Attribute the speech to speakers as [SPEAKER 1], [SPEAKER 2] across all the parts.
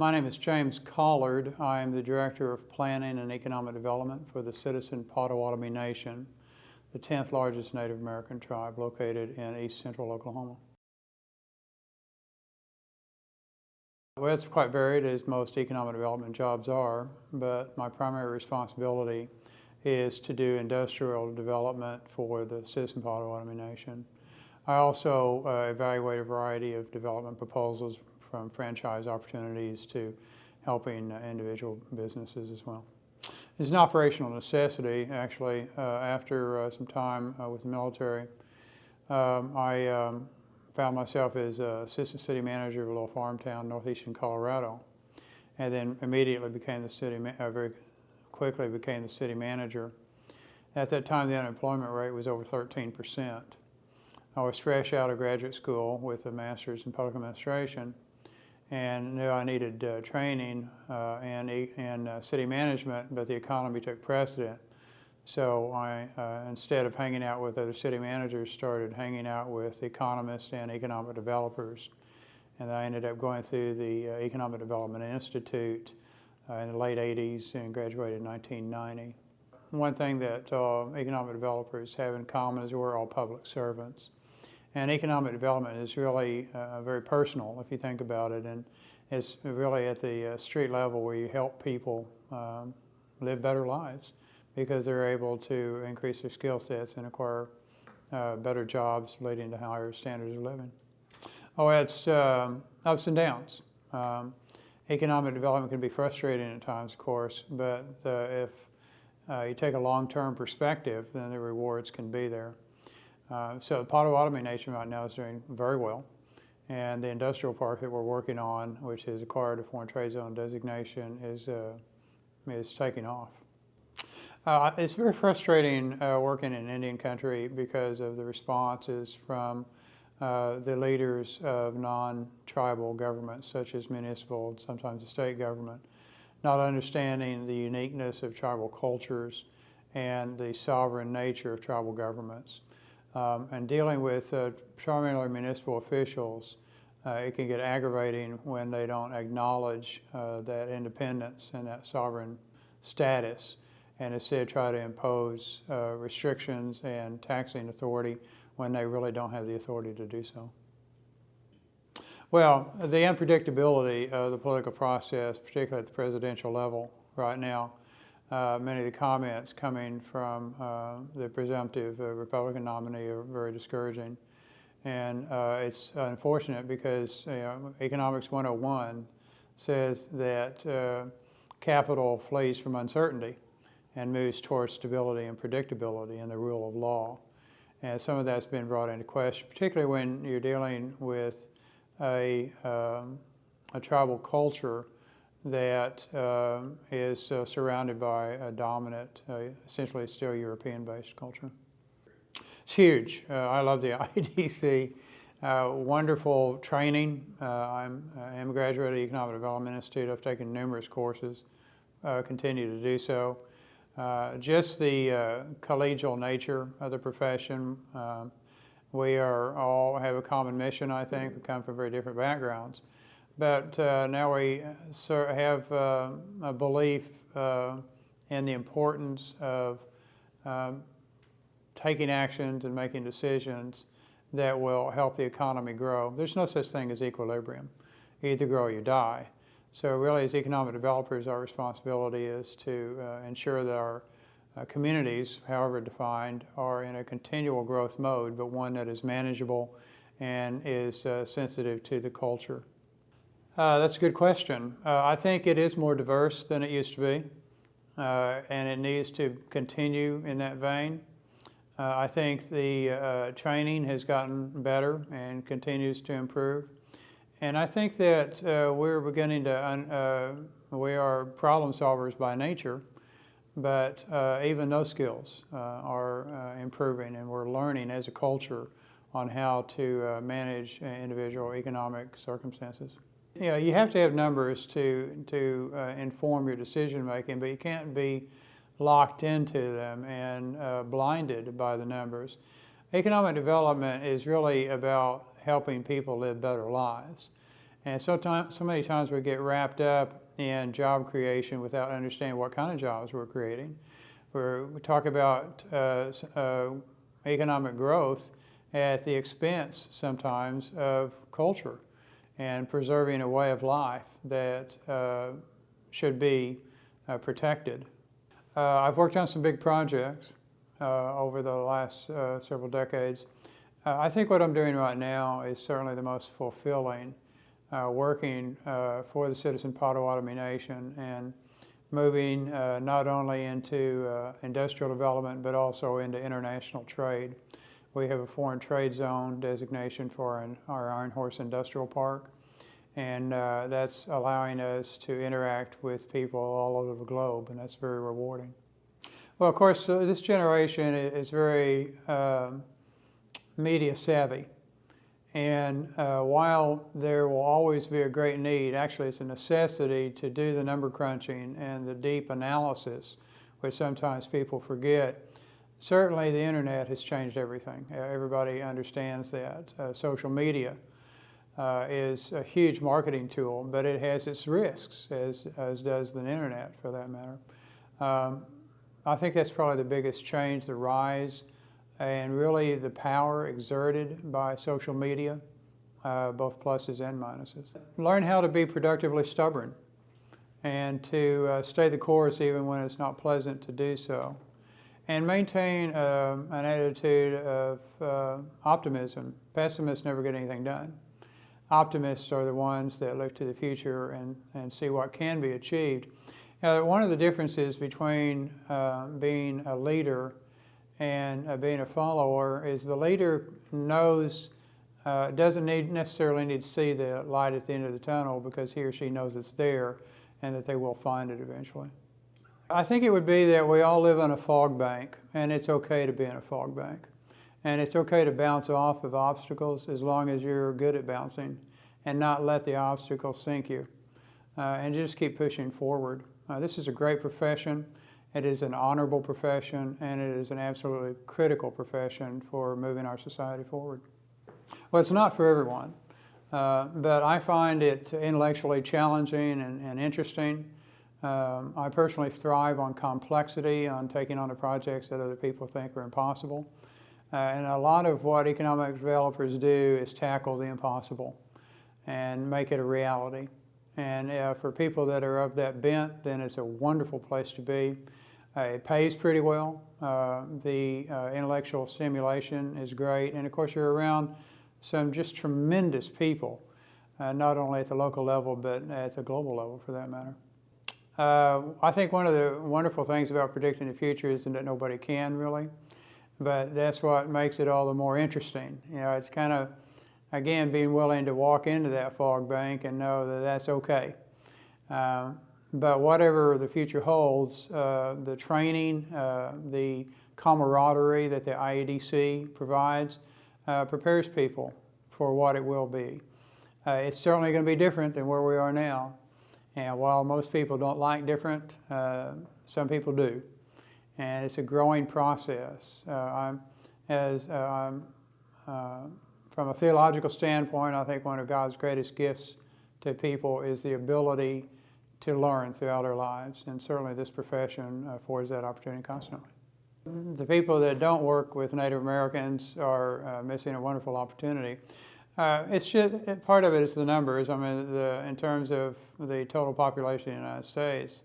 [SPEAKER 1] My name is James Collard. I am the Director of Planning and Economic Development for the Citizen Potawatomi Nation, the 10th largest Native American tribe located in east central Oklahoma. Well, it's quite varied, as most economic development jobs are, but my primary responsibility is to do industrial development for the Citizen Potawatomi Nation. I also evaluate a variety of development proposals, from franchise opportunities to helping individual businesses as well. It's an operational necessity, actually. After some time with the military, I found myself as assistant city manager of a little farm town northeastern Colorado, and then immediately became the very quickly became the city manager. At that time, the unemployment rate was over 13%. I was fresh out of graduate school with a master's in public administration, and knew I needed training and city management, but the economy took precedent. So I, instead of hanging out with other city managers, started hanging out with economists and economic developers. And I ended up going through the Economic Development Institute in the late 80s and graduated in 1990. One thing that economic developers have in common is we're all public servants. And economic development is really very personal, if you think about it, and it's really at the street level where you help people live better lives because they're able to increase their skill sets and acquire better jobs, leading to higher standards of living. Oh, it's ups and downs. Economic development can be frustrating at times, of course, but if you take a long-term perspective, then the rewards can be there. So the Potawatomi Nation right now is doing very well, and the industrial park that we're working on, which has acquired a foreign trade zone designation, is taking off. It's very frustrating working in Indian country because of the responses from the leaders of non-tribal governments, such as municipal and sometimes the state government, not understanding the uniqueness of tribal cultures and the sovereign nature of tribal governments. And dealing with primarily municipal officials, it can get aggravating when they don't acknowledge that independence and that sovereign status, and instead try to impose restrictions and taxing authority when they really don't have the authority to do so. Well, the unpredictability of the political process, particularly at the presidential level right now, many of the comments coming from the presumptive Republican nominee are very discouraging. And it's unfortunate because Economics 101 says that capital flees from uncertainty and moves towards stability and predictability and the rule of law. And some of that's been brought into question, particularly when you're dealing with a tribal culture that is surrounded by a dominant, essentially still European-based culture. It's huge. I love the IDC. Wonderful training. I am a graduate of the Economic Development Institute. I've taken numerous courses, continue to do so. Just the collegial nature of the profession. We all have a common mission, I think. We come from very different backgrounds. But now we have a belief in the importance of taking actions and making decisions that will help the economy grow. There's no such thing as equilibrium. You either grow or you die. So really, as economic developers, our responsibility is to ensure that our communities, however defined, are in a continual growth mode, but one that is manageable and is sensitive to the culture. That's a good question. I think it is more diverse than it used to be, and it needs to continue in that vein. I think the training has gotten better and continues to improve. And I think that we're beginning to, we are problem solvers by nature, but even those skills are improving, and we're learning as a culture on how to manage individual economic circumstances. You know, you have to have numbers to inform your decision making, but you can't be locked into them and blinded by the numbers. Economic development is really about helping people live better lives. And so many times we get wrapped up in job creation without understanding what kind of jobs we're creating. We talk about economic growth at the expense sometimes of culture and preserving a way of life that should be protected. I've worked on some big projects over the last several decades. I think what I'm doing right now is certainly the most fulfilling, working for the Citizen Potawatomi Nation and moving not only into industrial development but also into international trade. We have a foreign trade zone designation for our Iron Horse Industrial Park, and that's allowing us to interact with people all over the globe, and that's very rewarding. Well, of course, this generation is very media savvy, and while there will always be a great need, actually it's a necessity to do the number crunching and the deep analysis, which sometimes people forget. Certainly the internet has changed everything. Everybody understands that. Social media is a huge marketing tool, but it has its risks, as does the internet for that matter. I think that's probably the biggest change, the rise and really the power exerted by social media, both pluses and minuses. Learn how to be productively stubborn and to stay the course even when it's not pleasant to do so. And maintain an attitude of optimism. Pessimists never get anything done. Optimists are the ones that look to the future and see what can be achieved. Now, one of the differences between being a leader and being a follower is the leader knows, doesn't necessarily need to see the light at the end of the tunnel because he or she knows it's there and that they will find it eventually. I think it would be that we all live on a fog bank, and it's okay to be in a fog bank. And it's okay to bounce off of obstacles as long as you're good at bouncing and not let the obstacles sink you. And just keep pushing forward. This is a great profession. It is an honorable profession, and it is an absolutely critical profession for moving our society forward. Well, it's not for everyone, but I find it intellectually challenging and interesting. I personally thrive on complexity, on taking on the projects that other people think are impossible. And a lot of what economic developers do is tackle the impossible and make it a reality. And for people that are of that bent, then it's a wonderful place to be. It pays pretty well. The intellectual stimulation is great. And of course, you're around some just tremendous people, not only at the local level, but at the global level for that matter. I think one of the wonderful things about predicting the future is that nobody can really, but that's what makes it all the more interesting. You know, it's kind of, again, being willing to walk into that fog bank and know that that's okay. But whatever the future holds, the training, the camaraderie that the IEDC provides prepares people for what it will be. It's certainly going to be different than where we are now. And while most people don't like different, some people do. And it's a growing process. From a theological standpoint, I think one of God's greatest gifts to people is the ability to learn throughout our lives. And certainly this profession affords that opportunity constantly. The people that don't work with Native Americans are missing a wonderful opportunity. It's just, part of it is the numbers. I mean, in terms of the total population of the United States,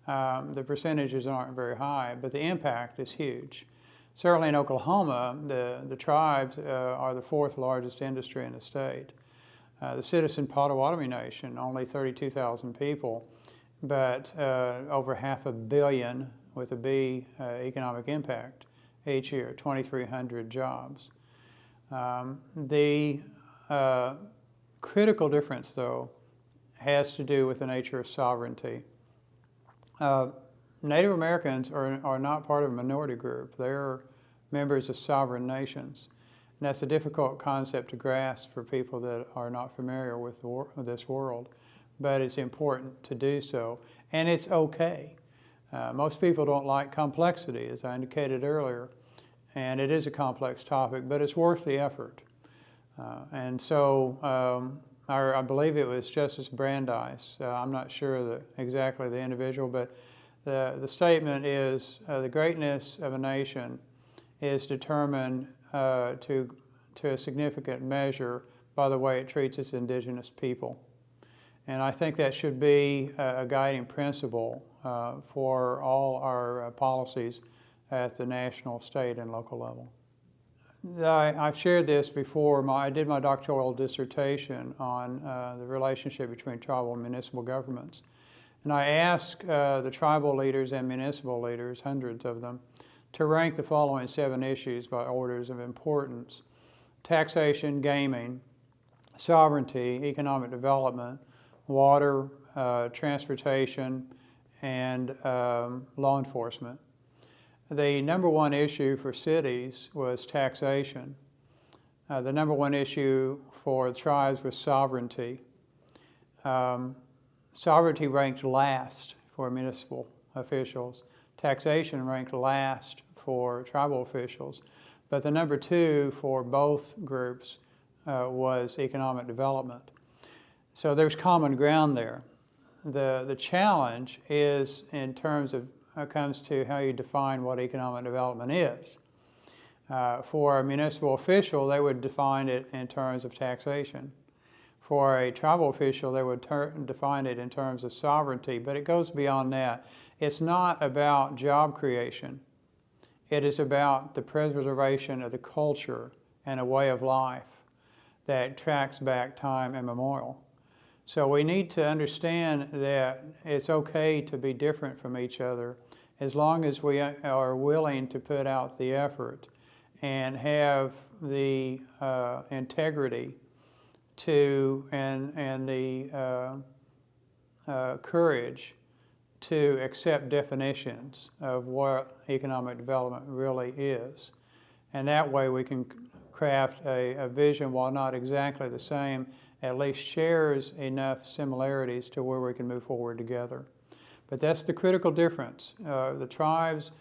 [SPEAKER 1] the percentages aren't very high, but the impact is huge. Certainly in Oklahoma, the tribes are the fourth largest industry in the state. The Citizen Potawatomi Nation, only 32,000 people, but over $500 million with a B economic impact each year, 2,300 jobs. The critical difference, though, has to do with the nature of sovereignty. Native Americans are not part of a minority group. They're members of sovereign nations. And that's a difficult concept to grasp for people that are not familiar with this world. But it's important to do so. And it's okay. Most people don't like complexity, as I indicated earlier. And it is a complex topic, but it's worth the effort. And so I believe it was Justice Brandeis. I'm not sure exactly the individual, but the statement is the greatness of a nation is determined to a significant measure by the way it treats its indigenous people. And I think that should be a guiding principle for all our policies at the national, state, and local level. I've shared this before. I did my doctoral dissertation on the relationship between tribal and municipal governments. And I asked the tribal leaders and municipal leaders, hundreds of them, to rank the following 7 issues by orders of importance: taxation, gaming, sovereignty, economic development, water, transportation, and law enforcement. The number 1 issue for cities was taxation. The number 1 issue for the tribes was sovereignty. Sovereignty ranked last for municipal officials. Taxation ranked last for tribal officials. But the number 2 for both groups was economic development. So there's common ground there. The challenge is in terms of comes to how you define what economic development is. For a municipal official, they would define it in terms of taxation. For a tribal official, they would define it in terms of sovereignty, but it goes beyond that. It's not about job creation. It is about the preservation of the culture and a way of life that tracks back time immemorial. So we need to understand that it's okay to be different from each other as long as we are willing to put out the effort and have the integrity to and the courage to accept definitions of what economic development really is. And that way we can craft a vision, while not exactly the same, at least shares enough similarities to where we can move forward together. But that's the critical difference. The tribes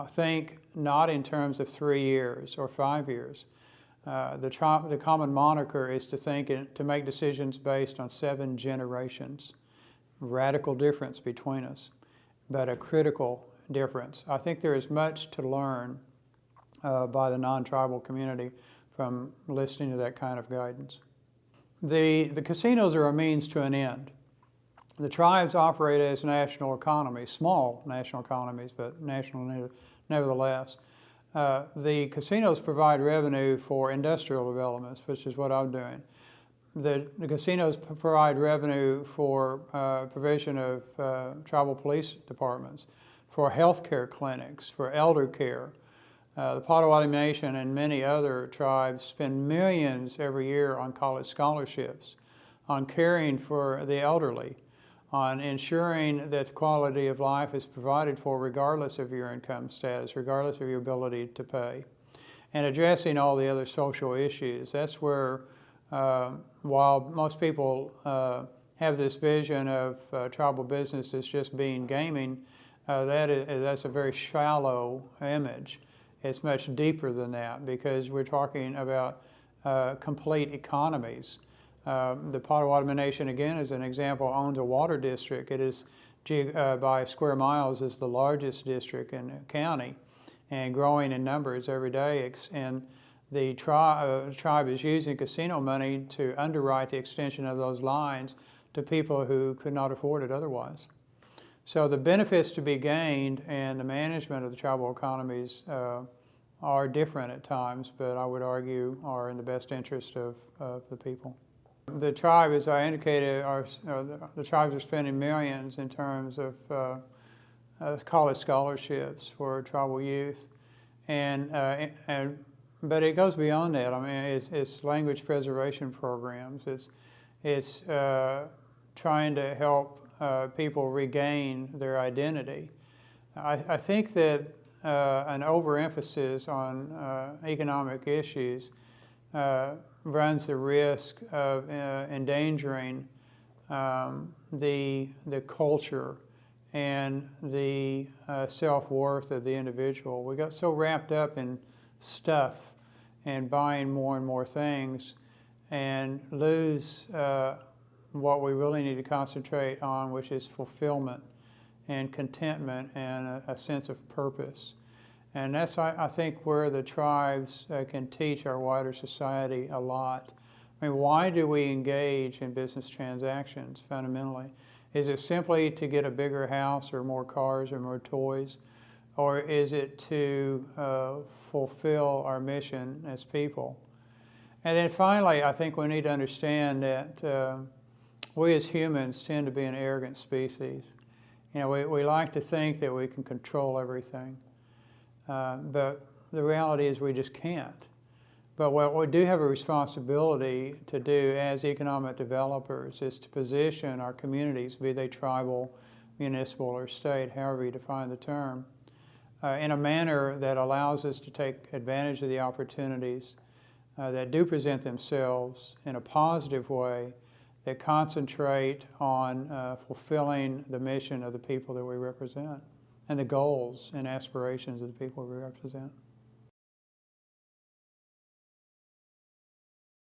[SPEAKER 1] think not in terms of 3 years or 5 years. The common moniker is to make decisions based on 7 generations. Radical difference between us, but a critical difference. I think there is much to learn by the non-tribal community from listening to that kind of guidance. The casinos are a means to an end. The tribes operate as national economies, small national economies, but national nevertheless. The casinos provide revenue for industrial developments, which is what I'm doing. The casinos provide revenue for provision of tribal police departments, for healthcare clinics, for elder care. The Potawatomi Nation and many other tribes spend millions every year on college scholarships, on caring for the elderly, on ensuring that the quality of life is provided for regardless of your income status, regardless of your ability to pay, and addressing all the other social issues. That's where, while most people have this vision of tribal business as just being gaming, that's a very shallow image. It's much deeper than that, because we're talking about complete economies. The Potawatomi Nation, again, as an example, owns a water district. It is, by square miles, is the largest district in the county, and growing in numbers every day. And the tribe is using casino money to underwrite the extension of those lines to people who could not afford it otherwise. So the benefits to be gained and the management of the tribal economies are different at times, but I would argue are in the best interest of the people. The tribe, as I indicated, the tribes are spending millions in terms of college scholarships for tribal youth, but it goes beyond that. I mean, it's language preservation programs. It's trying to help people regain their identity. I think that an overemphasis on economic issues runs the risk of endangering the culture and the self-worth of the individual. We got so wrapped up in stuff and buying more and more things and lose what we really need to concentrate on, which is fulfillment and contentment and a sense of purpose. And that's, I think, where the tribes can teach our wider society a lot. I mean, why do we engage in business transactions fundamentally? Is it simply to get a bigger house or more cars or more toys? Or is it to fulfill our mission as people? And then finally, I think we need to understand that we as humans tend to be an arrogant species. You know, we like to think that we can control everything. But the reality is we just can't. But what we do have a responsibility to do as economic developers is to position our communities, be they tribal, municipal, or state, however you define the term, in a manner that allows us to take advantage of the opportunities that do present themselves in a positive way, that concentrate on fulfilling the mission of the people that we represent and the goals and aspirations of the people we represent.